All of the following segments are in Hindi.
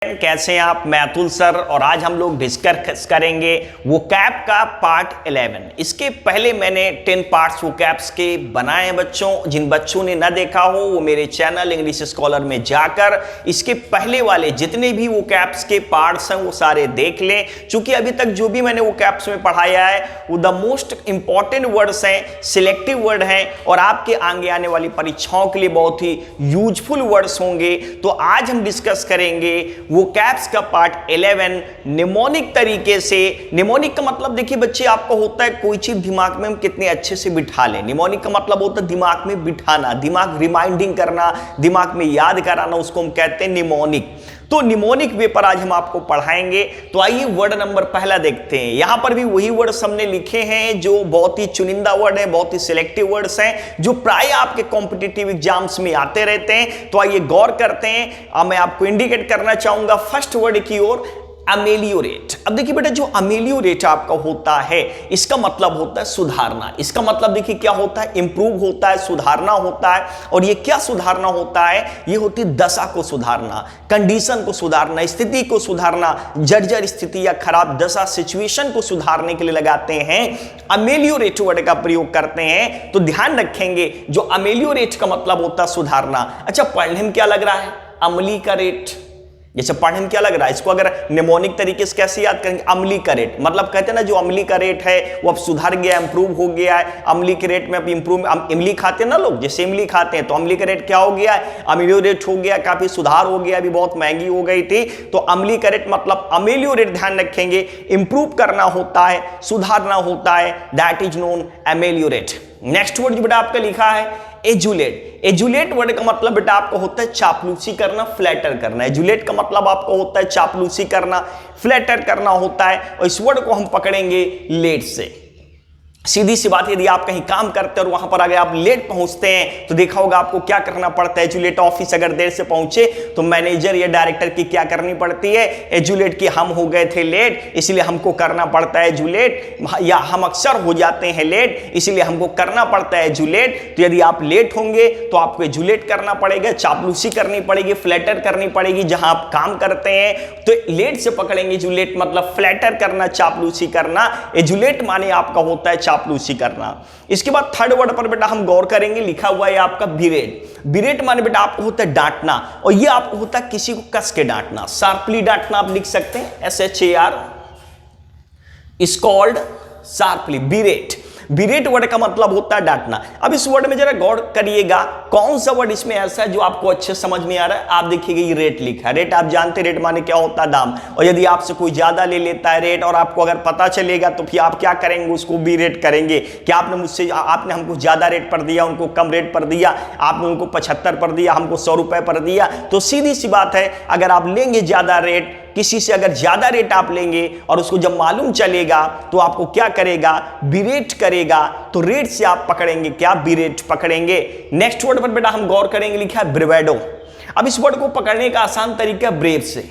कैसे हैं आप? मैं अतुल सर और आज हम लोग डिस्कस करेंगे वो कैप का पार्ट 11। इसके पहले मैंने 10 पार्ट्स वो कैप्स के बनाए हैं बच्चों। जिन बच्चों ने ना देखा हो वो मेरे चैनल इंग्लिश स्कॉलर में जाकर इसके पहले वाले जितने भी वो कैप्स के पार्ट्स हैं वो सारे देख लें। क्योंकि अभी तक जो भी मैंने वो कैप्स में पढ़ाया है वो द मोस्ट इंपॉर्टेंट वर्ड्स हैं, सिलेक्टिव वर्ड हैं और आपके आगे आने वाली परीक्षाओं के लिए बहुत ही यूजफुल वर्ड्स होंगे। तो आज हम डिस्कस करेंगे वो कैप्स का पार्ट 11 निमोनिक तरीके से। निमोनिक का मतलब देखिए बच्चे आपको होता है कोई चीज दिमाग में हम कितने अच्छे से बिठा लें। निमोनिक का मतलब होता है दिमाग में बिठाना, दिमाग रिमाइंडिंग करना, दिमाग में याद कराना, उसको हम कहते हैं निमोनिक। तो निमोनिक वे पर आज हम आपको पढ़ाएंगे। तो आइए वर्ड नंबर पहला देखते हैं। यहां पर भी वही वर्ड्स हमने लिखे हैं जो बहुत ही चुनिंदा वर्ड है, बहुत ही सिलेक्टिव वर्ड्स हैं जो प्राय आपके कॉम्पिटिटिव एग्जाम्स में आते रहते हैं। तो आइए गौर करते हैं। अब मैं आपको इंडिकेट करना चाहूंगा फर्स्ट वर्ड की ओर, अमेलियोरेट। अब देखिए बेटा जो अमेलियोरेट आपका होता है इसका मतलब होता है सुधारना। इसका मतलब देखिए क्या होता है, इंप्रूव होता है, सुधारना होता है। और ये क्या सुधारना होता है? ये होती है दशा को सुधारना, कंडीशन को सुधारना, स्थिति को सुधारना, जर्जर स्थिति या खराब दशा सिचुएशन को सुधारने के लिए लगाते हैं अमेलियोरेट वर्ड का प्रयोग करते हैं। तो ध्यान रखेंगे जो अमेलियोरेट का मतलब होता है सुधारना। अच्छा पढ़ने में क्या लग रहा है? अम्ली का रेट। जैसे पढ़ने में क्या लग रहा है? इसको अगर निमोनिक तरीके से कैसे याद करेंगे? अम्ली का रेट मतलब कहते हैं ना जो अम्ली का रेट है वो अब सुधर गया, इंप्रूव हो गया है। अम्ली के रेट में अब इंप्रूव, इमली खाते हैं ना लोग, जैसे इमली खाते हैं तो अम्ली का रेट क्या हो गया है? अमेलियोरेट हो गया, काफी सुधार हो गया, अभी बहुत महंगी हो गई थी। तो अम्ली का रेट मतलब अमेलियोरेट, ध्यान रखेंगे इंप्रूव करना होता है, सुधारना होता है, that is known ameliorate. Next word जो बेटा आपका लिखा है एजुलेट। एजुलेट वर्ड का मतलब बेटा आपको होता है चापलूसी करना, फ्लैटर करना। एजुलेट का मतलब आपको होता है चापलूसी करना, फ्लैटर करना होता है। और इस वर्ड को हम पकड़ेंगे लेट से। सीधी सी बात, यदि आप कहीं काम करते हैं और वहां पर अगर आप लेट पहुंचते हैं तो देखा होगा आपको क्या करना पड़ता है। एजुलेट ऑफिस अगर देर से पहुंचे तो मैनेजर या डायरेक्टर की क्या करनी पड़ती है? एजुलेट की हम हो गए थे लेट इसलिए हमको करना पड़ता है एजुलेट, या हम अक्सर हो जाते हैं लेट इसलिए हमको करना पड़ता है एजुलेट। तो यदि आप लेट होंगे तो आपको एजुलेट करना पड़ेगा, चापलूसी करनी पड़ेगी, फ्लैटर करनी पड़ेगी जहां आप काम करते हैं। तो लेट से पकड़ेंगे एजुलेट मतलब फ्लैटर करना, चापलूसी करना। एजुलेट माने आपका होता है चापलूसी करना। इसके बाद थर्ड वर्ड पर बेटा हम गौर करेंगे, लिखा हुआ है आपका बिरेट। बिरेट माने बेटा आपको होता है डांटना और ये आपको होता है किसी को कस के डांटना, शार्पली डांटना आप लिख सकते हैं SHAR, स्कॉल्ड, शार्पली, बिरेट। बिरेट वर्ड का मतलब होता है डांटना। अब इस वर्ड में जरा गौर करिएगा कौन सा वर्ड इसमें ऐसा है जो आपको अच्छे समझ में आ रहा है। आप देखिएगा ये रेट लिखा है। रेट आप जानते हैं, रेट माने क्या होता है? दाम। और यदि आपसे कोई ज्यादा ले लेता है रेट और आपको अगर पता चलेगा तो फिर आप क्या करेंगे? उसको भी रेट करेंगे कि आपने हमको ज्यादा रेट पर दिया, उनको कम रेट पर दिया, आपने उनको 75 पर दिया, हमको 100 रुपए पर दिया। तो सीधी सी बात है अगर आप लेंगे ज्यादा रेट, किसी से अगर ज्यादा रेट आप लेंगे और उसको जब मालूम चलेगा तो आपको क्या करेगा? बिरेट करेगा। तो रेट से आप पकड़ेंगे क्या? बिरेट पकड़ेंगे। नेक्स्ट वर्ड पर बेटा हम गौर करेंगे, लिखा है ब्रेवेडो। अब इस वर्ड को पकड़ने का आसान तरीका ब्रेव से।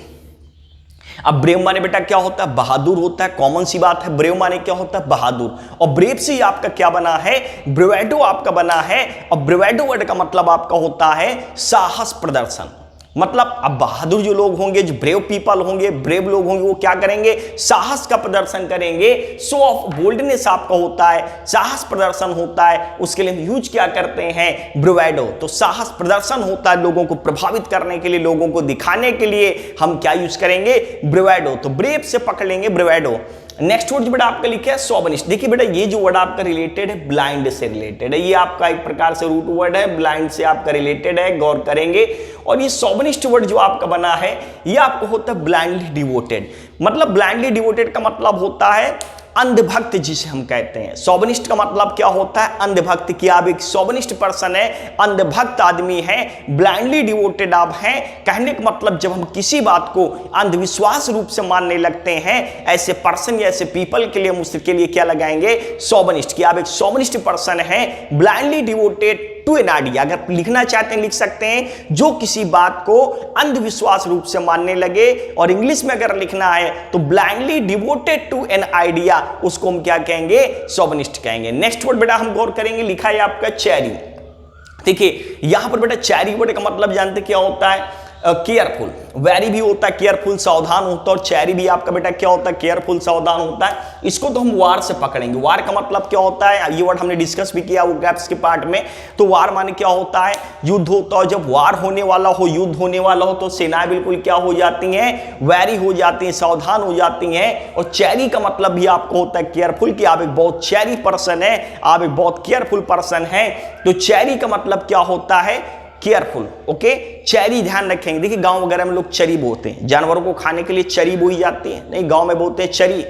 अब ब्रेव माने बेटा क्या होता है? बहादुर होता है, कॉमन सी बात है। ब्रेव माने क्या होता है? बहादुर। और ब्रेव से ही आपका क्या बना है? ब्रेवेडो आपका बना है। और ब्रेवेडो वर्ड का मतलब आपका होता है साहस प्रदर्शन। मतलब अब बहादुर जो लोग होंगे, जो ब्रेव पीपल होंगे, ब्रेव लोग होंगे, वो क्या करेंगे? साहस का प्रदर्शन करेंगे। शो ऑफ बोल्डनेस आपका होता है, साहस प्रदर्शन होता है। उसके लिए हम यूज क्या करते हैं? ब्रेवेडो। तो साहस प्रदर्शन होता है लोगों को प्रभावित करने के लिए, लोगों को दिखाने के लिए हम क्या यूज करेंगे? ब्रेवेडो। तो ब्रेव से पकड़ लेंगे ब्रेवेडो। नेक्स्ट वर्ड बेटा आपका लिखा है सोबनिस्ट। देखिए बेटा ये जो वर्ड आपका रिलेटेड है ब्लाइंड से रिलेटेड है। ये आपका एक प्रकार से रूट वर्ड है, ब्लाइंड से आपका रिलेटेड है, गौर करेंगे। और ये सोबनिस्ट वर्ड जो आपका बना है ये आपको होता है ब्लाइंडली डिवोटेड। मतलब ब्लाइंडली डिवोटेड का मतलब होता है अंधभक्त जिसे हम कहते हैं। सोबनिस्ट का मतलब क्या होता है? अंधभक्त। की आप एक सोबनिस्ट पर्सन है, अंधभक्त आदमी है, ब्लाइंडली डिवोटेड आप हैं। कहने का मतलब जब हम किसी बात को अंधविश्वास रूप से मानने लगते हैं, ऐसे पर्सन या ऐसे पीपल के लिए हम उसके लिए क्या लगाएंगे? सोबनिस्ट। की आप एक सोबनिस्ट पर्सन है, blindly devoted to an idea. अगर लिखना चाहते हैं लिख सकते हैं जो किसी बात को अंधविश्वास रूप से मानने लगे। और इंग्लिश में अगर लिखना है तो blindly devoted to an idea, उसको हम क्या कहेंगे? सोबनिस्ट कहेंगे। नेक्स्ट वर्ड बेटा हम गौर करेंगे, लिखा है आपका चेरी। देखिए यहां पर बेटा चेरी वर्ड का मतलब जानते क्या होता है? केयरफुल, वेरी भी होता है केयरफुल सावधान होता है, और चेरी भी आपका बेटा क्या होता है केयरफुल सावधान होता है। इसको तो हम वार से पकड़ेंगे। वार का मतलब क्या होता है, ये वर्ड हमने डिस्कस भी किया वो गैप्स के पार्ट में। तो वार माने क्या होता है, युद्ध होता है। जब वार होने वाला हो, युद्ध होने वाला हो, तो सेनाएं बिल्कुल क्या हो जाती हैं, वेरी हो जाती हैं, सावधान हो जाती हैं। और चेरी का मतलब भी आपको होता है केयरफुल, कि आप एक बहुत चेरी पर्सन है, आप एक बहुत केयरफुल पर्सन है। तो चेरी का मतलब क्या होता है, केयरफुल। ओके, चेरी ध्यान रखेंगे। देखिए गांव वगैरह में लोग चरी बोते हैं, जानवरों को खाने के लिए चरी बोई जाती है, नहीं गांव में बोते हैं चरी,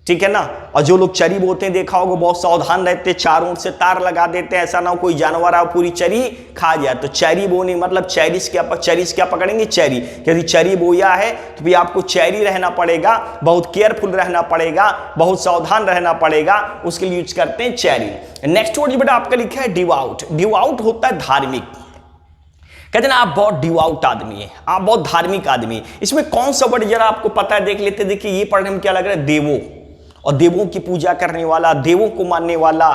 ठीक है ना। और जो लोग चरी बोते हैं देखा होगा बहुत सावधान रहते हैं, चारों ओर से तार लगा देते हैं, ऐसा ना हो कोई जानवर आ पूरी चरी खा जाए। तो चरी बोने मतलब चेरीज क्या पकड़ेंगे, चेरी। यदि चरी बोया है तो भी आपको चेरी रहना पड़ेगा, बहुत केयरफुल रहना पड़ेगा, बहुत सावधान रहना पड़ेगा, उसके लिए यूज करते हैं चेरी। नेक्स्ट वर्ड बेटा आपका लिखा है डिवाउट। डिवाउट होता है धार्मिक। कहते ना आप बहुत डिवाउट आदमी है, आप बहुत धार्मिक आदमी है। इसमें कौन सा वर्ड जरा आपको पता है, देख लेते। देखिए ये पढ़ने में क्या लग रहा है, देवो, और देवों की पूजा करने वाला, देवों को मानने वाला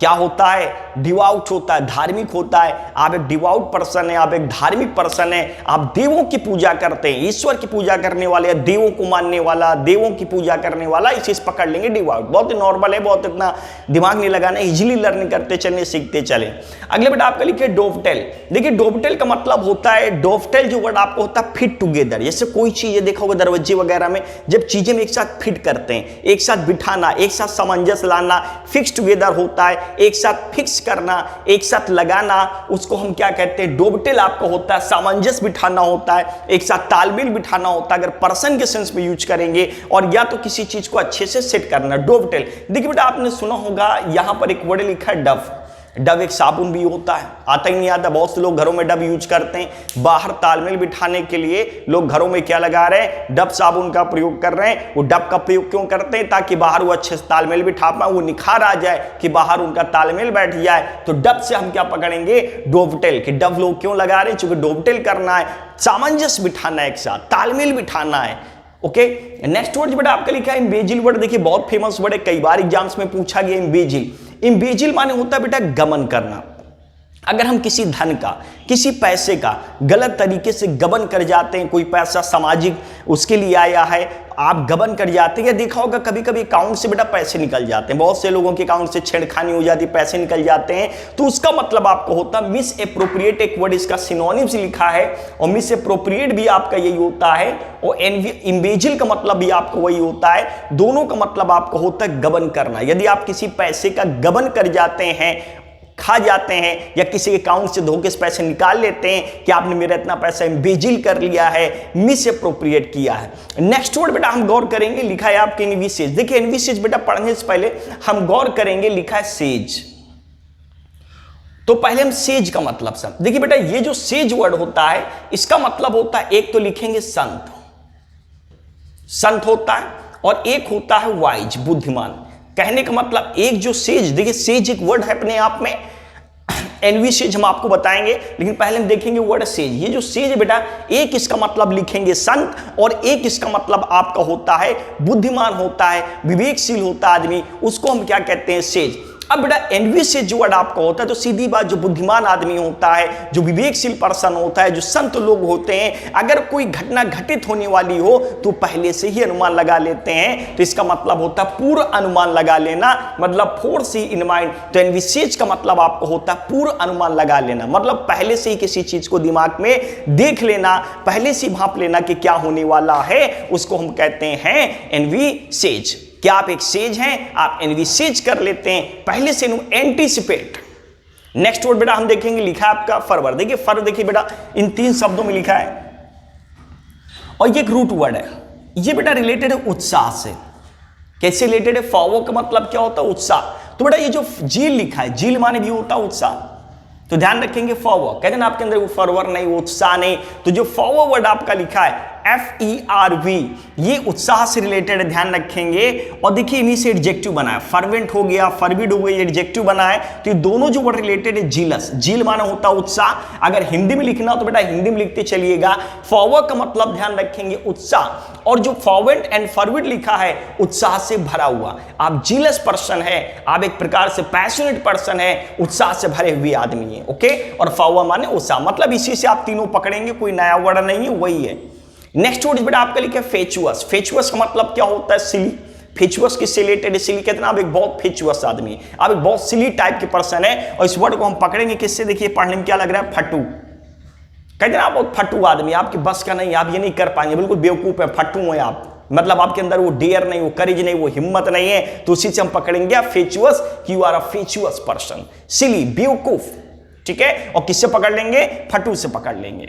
क्या होता है, डिवाउट होता है, धार्मिक होता है। आप एक डिवाउट पर्सन है, आप एक धार्मिक पर्सन है, आप देवों की पूजा करते हैं, ईश्वर की पूजा करने वाले, देवों को मानने वाला, देवों की पूजा करने वाला, इस चीज पकड़ लेंगे डिवाउट। बहुत ही नॉर्मल है, बहुत इतना दिमाग नहीं लगाना, इजिली लर्न करते चले, सीखते चले। अगले बेटा आपका लिखे डोवटेल। देखिए डोवटेल का मतलब होता है, डोवटेल जो वर्ड आपको होता है फिट टुगेदर। जैसे कोई चीज देखा होगा दरवाजे वगैरह में, जब चीजें में एक साथ फिट करते हैं, एक साथ बिठाना, एक साथ सामंजस्य लाना, फिक्स टुगेदर होता है, एक साथ फिक्स करना, एक साथ लगाना, उसको हम क्या कहते हैं, डोवटेल आपको होता है सामंजस्य बिठाना होता है, एक साथ तालमेल बिठाना होता है, अगर पर्सन के सेंस में यूज करेंगे, और या तो किसी चीज को अच्छे से सेट करना, डोवटेल। देखिए बेटा आपने सुना होगा यहां पर एक वर्ड लिखा है डव। डव एक साबुन भी होता है, आता ही नहीं आता, बहुत से लोग घरों में डव यूज करते हैं। बाहर तालमेल बिठाने के लिए लोग घरों में क्या लगा रहे हैं, डव साबुन का प्रयोग कर रहे हैं। वो डव का प्रयोग क्यों करते हैं, ताकि बाहर वो अच्छे से तालमेल बिठा पाए, वो निखार आ जाए, कि बाहर उनका तालमेल बैठ जाए। तो डव से हम क्या पकड़ेंगे, डोवटेल। कि डव लोग क्यों लगा रहे हैं, चूंकि डोवटेल करना है, सामंजस्य बिठाना है, एक साथ तालमेल बिठाना है। ओके, नेक्स्ट वर्ड बेटा आपका लिखा है इम्बेजिल वर्ड। देखिए बहुत फेमस वर्ड है, कई बार एग्जाम्स में पूछा गया इम्बेजिल। इम्बेजिल माने होता है बेटा गमन करना। अगर हम किसी धन का, किसी पैसे का गलत तरीके से गबन कर जाते हैं, कोई पैसा सामाजिक उसके लिए आया है, आप गबन कर जाते हैं। या देखा होगा कभी कभी अकाउंट से बेटा पैसे निकल जाते हैं, बहुत से लोगों के अकाउंट से छेड़खानी हो जाती है, पैसे निकल जाते हैं। तो उसका मतलब आपको होता है मिस एप्रोप्रिएट। एक वर्ड इसका सिनोनिम्स लिखा है, और मिस एप्रोप्रिएट भी आपका यही होता है, और इम्बेजिल का मतलब भी आपको वही होता है। दोनों का मतलब आपको होता है गबन करना। यदि आप किसी पैसे का गबन कर जाते हैं, खा जाते हैं, या किसी के अकाउंट से धोखे से पैसे निकाल लेते हैं, कि आपने मेरा इतना पैसा इम्बेजिल कर लिया है, मिस एप्रोप्रिएट किया है। नेक्स्ट वर्ड बेटा हम गौर करेंगे, लिखा है आपके एनविसेज। देखिए एनविसेज बेटा पढ़ने से पहले हम गौर करेंगे, लिखा है सेज। तो पहले हम सेज का मतलब समझ। देखिए बेटा ये जो सेज वर्ड होता है, इसका मतलब होता है, एक तो लिखेंगे संत, संत होता है, और एक होता है वाइज, बुद्धिमान। कहने का मतलब एक जो सेज, देखिए सेज एक वर्ड है अपने आप में, एनवी सेज हम आपको बताएंगे, लेकिन पहले हम देखेंगे वर्ड सेज। ये जो सेज है बेटा, एक इसका मतलब लिखेंगे संत, और एक इसका मतलब आपका होता है बुद्धिमान होता है, विवेकशील होता है आदमी, उसको हम क्या कहते हैं, सेज। अब बेटा एनवी से जो वर्ड आपका होता है, तो सीधी बात, जो बुद्धिमान आदमी होता है, जो विवेकशील पर्सन होता है, जो संत लोग होते हैं, अगर कोई घटना घटित होने वाली हो तो पहले से ही अनुमान लगा लेते हैं। तो इसका मतलब होता है पूर्व अनुमान लगा लेना, मतलब फोरसी इन माइंड। तो एनविसेज का मतलब आपको होता है पूर्व अनुमान लगा लेना, मतलब पहले से ही किसी चीज को दिमाग में देख लेना, पहले से भांप लेना कि क्या होने वाला है, उसको हम कहते हैं एनविसेज। क्या आप एक सेज हैं, आप एनविसेज कर लेते हैं, पहले से एंटीसिपेट। नेक्स्ट वर्ड बेटा हम देखेंगे, लिखा है आपका फरवर। देखिए फर, देखिए बेटा इन 3 शब्दों में लिखा है, और ये एक रूट वर्ड है। ये बेटा रिलेटेड है उत्साह से। कैसे रिलेटेड है, फॉवो का मतलब क्या होता है, उत्साह। तो बेटा ये जो जील लिखा है, जील माने भी होता है उत्साह, तो ध्यान रखेंगे फॉवो। कहते हैं ना आपके अंदर वो फरवर नहीं, वो उत्साह नहीं। तो जो फॉवो वर्ड आपका लिखा है FERV, ये उत्साह से रिलेटेड है, ध्यान रखेंगे। और देखिए इन्हीं से एडजेक्टिव बना है, फर्वेंट हो गया, फर्विड हो गया, एडजेक्टिव बना है। तो ये दोनों जो वर्ड रिलेटेड है, जीलस, जील माना होता है उत्साह। अगर हिंदी में लिखना हो तो बेटा हिंदी में लिखते चलिएगा। फॉरवर्ड का मतलब ध्यान रखेंगे उत्साह, और जो फॉरवर्ड एंड फॉरवर्ड लिखा है उत्साह से भरा हुआ। आप जीलस पर्सन है, आप एक प्रकार से पैशनेट पर्सन है, उत्साह से भरे हुए आदमी है, ओके। और फॉरवर्ड माने उत्साह, मतलब इसी से आप तीनों पकड़ेंगे, कोई नया वर्ड नहीं है, वही है। नेक्स्ट वर्ड बेटा आपका लिखा है फेचुअस। फेचुअस का मतलब क्या होता है? सिली। फेचुअस किससे रिलेटेड है? सिली कहते हैं आप एक बहुत फेचुअस आदमी है, आप एक बहुत सिली टाइप के पर्सन है। और इस वर्ड को हम पकड़ेंगे किससे? देखिए पढ़ने में क्या लग रहा है, फटू। कहते हैं आप बहुत फटू आदमी, आपकी बस का नहीं, आप ये नहीं कर पाएंगे, बिल्कुल बेवकूफ है, फटू है आप, मतलब आपके अंदर वो डेयर नहीं, वो करेज नहीं, वो हिम्मत नहीं है। तो उसी से हम पकड़ेंगे आप फेचुअस, कि यू आर अ फेचुअस पर्सन, सिली, बेवकूफ, ठीक है। और किससे पकड़ लेंगे? फटू से पकड़ लेंगे।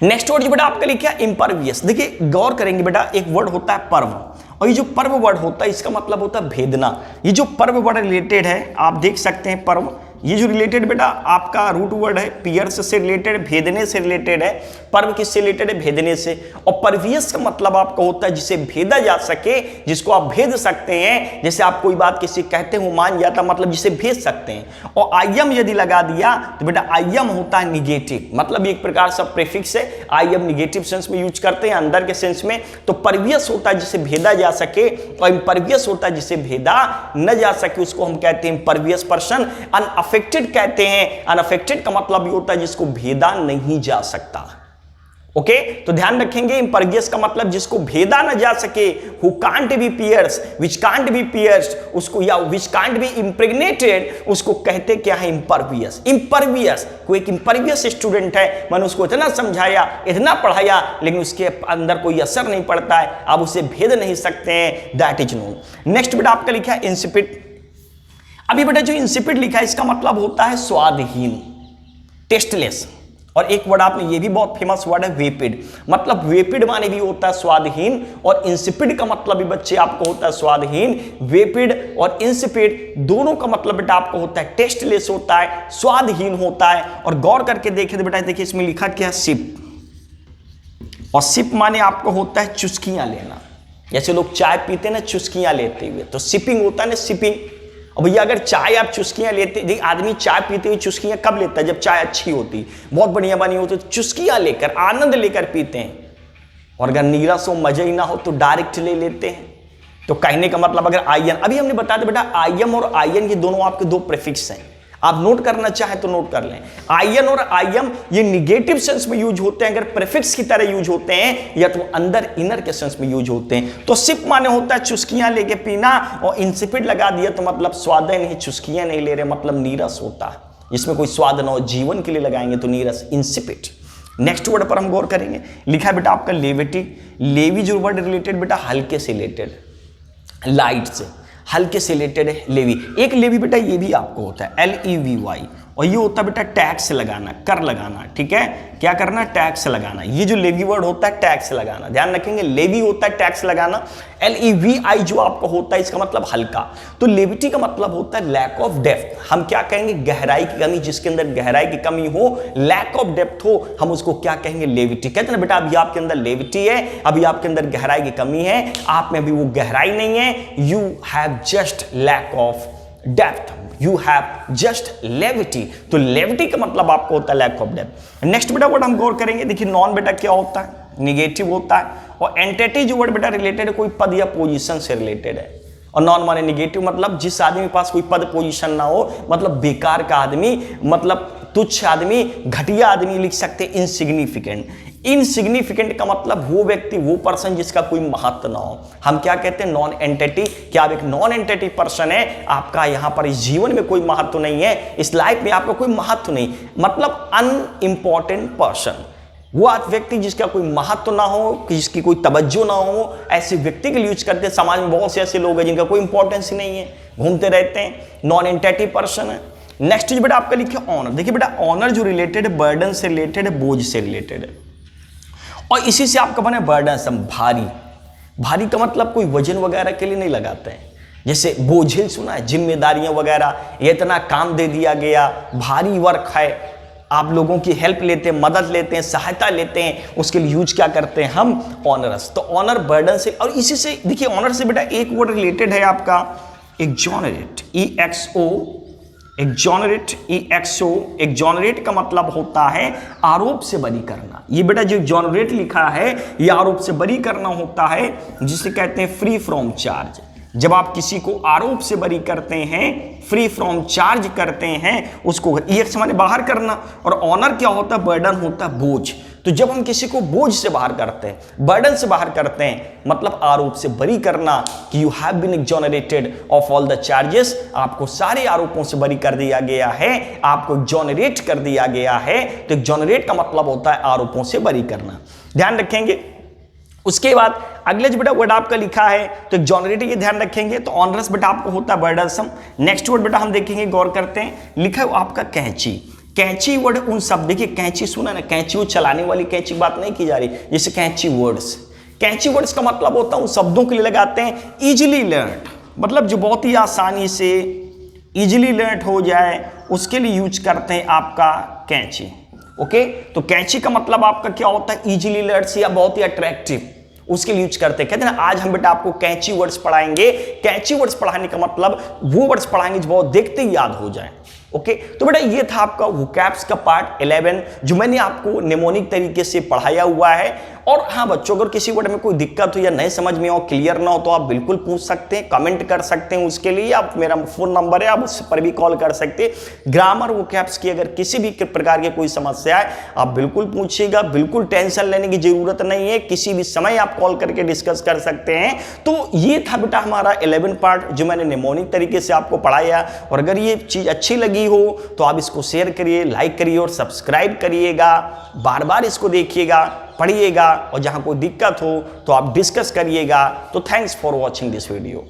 नेक्स्ट वर्ड जो बेटा आपका लिखा है इंपरवियस। देखिए गौर करेंगे बेटा, एक वर्ड होता है पर्व, और ये जो पर्व वर्ड होता है इसका मतलब होता है भेदना। ये जो पर्व वर्ड रिलेटेड है, आप देख सकते हैं पर्व, ये जो रिलेटेड बेटा आपका रूट वर्ड है, पियर्स से रिलेटेड, भेदने से रिलेटेड है। पर्व किससे रिलेटेड है? भेदने से। और परवियस का मतलब आपका होता है जिसे भेदा जा सके, जिसको आप भेद सकते हैं। जैसे आप कोई बात किसी कहते हैं वो मान जाता, मतलब जिसे भेद सकते हैं। और आईएम यदि लगा दिया तो बेटा आईएम होता है निगेटिव, मतलब एक प्रकार से प्रीफिक्स है। आईएम निगेटिव सेंस में यूज करते हैं, अंदर के सेंस में। तो परवियस होता है जिसे भेदा जा सके, और इम्परवियस होता है जिसे भेदा न जा सके, उसको हम कहते हैं इम्परवियस पर्सन। अनअफेक्टेड कहते हैं, अनअफेक्टेड का मतलब ये होता है जिसको भेदा नहीं जा सकता, ओके। तो ध्यान रखेंगे इम्परवियस का मतलब जिसको भेदा न जा सके, who can't be pierced, which can't be pierced, उसको, या विच कांट बी इम्प्रेग्नेटेड, उसको कहते क्या है? इम्परवियस। इम्परवियस, कोई एक इम्परवियस स्टूडेंट है, मैंने उसको इतना समझाया, इतना पढ़ाया, लेकिन उसके अंदर कोई असर नहीं पड़ता है, आप उसे भेद नहीं सकते हैं, दैट इज नोन। नेक्स्ट बेटा आपका लिखा है इंसिपिड। अभी बेटा जो इंसिपिड लिखा है इसका मतलब होता है स्वादहीन, टेस्टलेस। और एक वर्ड आपने ये भी बहुत फेमस वर्ड है वेपिड, मतलब वेपिड माने भी होता है स्वादहीन, और इंसिपिड का मतलब भी बच्चे आपको होता है स्वादहीन। वेपिड और इंसिपिड दोनों का मतलब बेटा आपको होता है टेस्टलेस होता है, स्वादहीन होता है। और गौर करके देखे तो बेटा देखिए इसमें लिखा क्या है? सिप। और सिप माने आपको होता है चुस्कियां लेना, जैसे लोग चाय पीते ना चुस्कियां लेते हुए, तो सिपिंग होता है ना, सिपिंग। और भैया अगर चाय आप चुस्कियां लेते, देखिए आदमी चाय पीते हुए चुस्कियां कब लेता है? जब चाय अच्छी होती, बहुत बढ़िया बनी हो, तो चुस्कियां लेकर, आनंद लेकर पीते हैं। और अगर नीरस हो, मजा ही ना हो, तो डायरेक्ट ले लेते हैं। तो कहने का मतलब अगर आयन, अभी हमने बताया था बेटा आयम और आयन ये दोनों आपके दो प्रीफिक्स हैं, आप नोट करना चाहें तो नोट कर लें। आयन और आयम ये निगेटिव सेंस में यूज होते हैं, अगर प्रीफिक्स की तरह यूज होते हैं, या तो अंदर इनर के सेंस में यूज होते हैं। तो सिप माने होता है चुस्कियां लेके पीना, और इंसिपिड लगा दिया तो मतलब स्वाद नहीं, चुस्कियां नहीं ले रहे, मतलब नीरस होता है, जिसमें कोई स्वाद ना हो, जीवन के लिए लगाएंगे तो नीरस, इंसिपिड। नेक्स्ट वर्ड पर हम गौर करेंगे, लिखा है बेटा आपका लेविटी। लेवी जो वर्ड रिलेटेड बेटा हल्के से रिलेटेड, लाइट से, हल्के से रिलेटेड है लेवी। एक लेवी बेटा ये भी आपको होता है LEVY, और ये होता है बेटा टैक्स लगाना, कर लगाना, ठीक है। क्या करना? टैक्स लगाना। ये जो लेवी वर्ड होता है टैक्स लगाना, ध्यान रखेंगे, लेवी होता है टैक्स लगाना। LEVI जो आपको होता है इसका मतलब हल्का। तो लेविटी का मतलब होता है लैक ऑफ डेप्थ, हम क्या कहेंगे? गहराई की कमी, जिसके अंदर गहराई की कमी हो, लैक ऑफ डेप्थ हो, हम उसको क्या कहेंगे? लेविटी। कहते हैं ना बेटा अभी आपके अंदर लेविटी है, अभी आपके अंदर गहराई की कमी है, आप में अभी वो गहराई नहीं है, you have just lack of depth, you have just levity. तो लेविटी का मतलब आपको होता है लैक ऑफ डेप्थ। नेक्स्ट बेटा वर्ड हम गौर करेंगे, देखिए नॉन बेटा क्या होता है? निगेटिव होता है। और एंटिटी जो वर्ड बेटा रिलेटेड है कोई पद या पोजीशन से रिलेटेड है, और नॉन माने निगेटिव, मतलब जिस आदमी के पास कोई पद पोजीशन ना हो, मतलब बेकार का आदमी, मतलब तुच्छ आदमी, घटिया आदमी, लिख सकते इनसिग्निफिकेंट। इनसिग्निफिकेंट का मतलब वो व्यक्ति, वो पर्सन जिसका कोई महत्व ना हो, हम क्या कहते हैं? Non entity. क्या आप एक नॉन एंटिटी पर्सन है, आपका यहाँ पर इस जीवन में कोई महत्व नहीं है, इस लाइफ में आपका कोई महत्व नहीं, मतलब अनइम्पॉर्टेंट पर्सन, वो व्यक्ति जिसका कोई महत्व ना हो, जिसकी कोई तवज्जो ना हो, ऐसे व्यक्ति के लिए यूज करते हैं। समाज में बहुत से ऐसे लोग हैं जिनका कोई इंपॉर्टेंस ही नहीं है, घूमते रहते हैं, नॉन एंटिटी पर्सन है। नेक्स्ट जो बेटा आपका लिखिए ऑनर। देखिए बेटा ऑनर जो रिलेटेड है बर्डन से रिलेटेड है, बोझ से रिलेटेड है, और इसी से आपका बने बर्डन, भारी। भारी का मतलब कोई वजन वगैरह के लिए नहीं लगाते हैं, जैसे बोझिल सुना है, जिम्मेदारियां वगैरह, ये इतना काम दे दिया गया, भारी वर्क है, आप लोगों की हेल्प लेते हैं, मदद लेते हैं, सहायता लेते हैं, उसके लिए यूज क्या करते हैं हम? ऑनरस। तो ऑनर बर्डन से, और इसी से देखिए ऑनर से बेटा एक वर्ड रिलेटेड है आपका exonerate, EXO, exonerate, EXO। Exonerate का मतलब होता है आरोप से बरी करना। ये बेटा जो एक्सोनरेट लिखा है ये आरोप से बरी करना होता है, जिसे कहते हैं फ्री फ्रॉम चार्ज। जब आप किसी को आरोप से बरी करते हैं, फ्री फ्रॉम चार्ज करते हैं, उसको EX माने बाहर करना, और ऑनर क्या होता है? बर्डन होता है बोझ। तो जब हम किसी को बोझ से बाहर करते हैं, बर्डन से बाहर करते हैं, मतलब आरोप से बरी करना कि you have been exonerated of all the charges, आपको सारे आरोपों से बरी कर दिया गया है, आपको एक्सोनरेट कर दिया गया है। तो एक्सोनरेट का मतलब होता है आरोपों से बरी करना, ध्यान रखेंगे। उसके बाद अगले जो बेटा वर्ड आपका लिखा है, तो एक्सोनरेट ये ध्यान रखेंगे। तो ऑनरस बेटा आपको होता है बर्डनसम। नेक्स्ट वर्ड बेटा हम देखेंगे, गौर करते हैं, लिखा है आपका कैंची। कैंची वर्ड उन सब, देखिए कैंची सुना ना, कैंची वो चलाने वाली कैंची बात नहीं की जा रही, जैसे कैंची वर्ड्स। कैंची वर्ड्स का मतलब होता है उन शब्दों के लिए लगाते हैं इजिली लर्न, मतलब जो बहुत ही आसानी से इजिली लर्न हो जाए, उसके लिए यूज करते हैं आपका कैंची। ओके, तो कैंची का मतलब आपका क्या होता है? इजिली लर्न या बहुत ही अट्रैक्टिव, उसके लिए यूज करते हैं। कहते हैं ना आज हम बेटा आपको कैंची वर्ड्स पढ़ाएंगे। कैंची वर्ड्स पढ़ाने का मतलब वो वर्ड्स पढ़ाएंगे जो बहुत देखते ही याद हो जाए। ओके, तो बेटा ये था आपका वोकैब्स का पार्ट 11 जो मैंने आपको निमोनिक तरीके से पढ़ाया हुआ है। और हाँ बच्चों, अगर किसी वर्ड में कोई दिक्कत हो या नहीं समझ में हो, क्लियर ना हो, तो आप बिल्कुल पूछ सकते हैं, कमेंट कर सकते हैं। उसके लिए आप, मेरा फोन नंबर है, आप उस पर भी कॉल कर सकते हैं। ग्रामर वोकैब्स की अगर किसी भी प्रकार की कोई समस्या है, आप बिल्कुल पूछिएगा, बिल्कुल टेंशन लेने की जरूरत नहीं है, किसी भी समय आप कॉल करके डिस्कस कर सकते हैं। तो ये था बेटा हमारा 11 पार्ट जो मैंने निमोनिक तरीके से आपको पढ़ाया। और अगर ये चीज अच्छी लगी हो तो आप इसको शेयर करिए, लाइक करिए और सब्सक्राइब करिएगा। बार बार इसको देखिएगा, पढ़िएगा, और जहां कोई दिक्कत हो तो आप डिस्कस करिएगा। तो thanks for watching this video.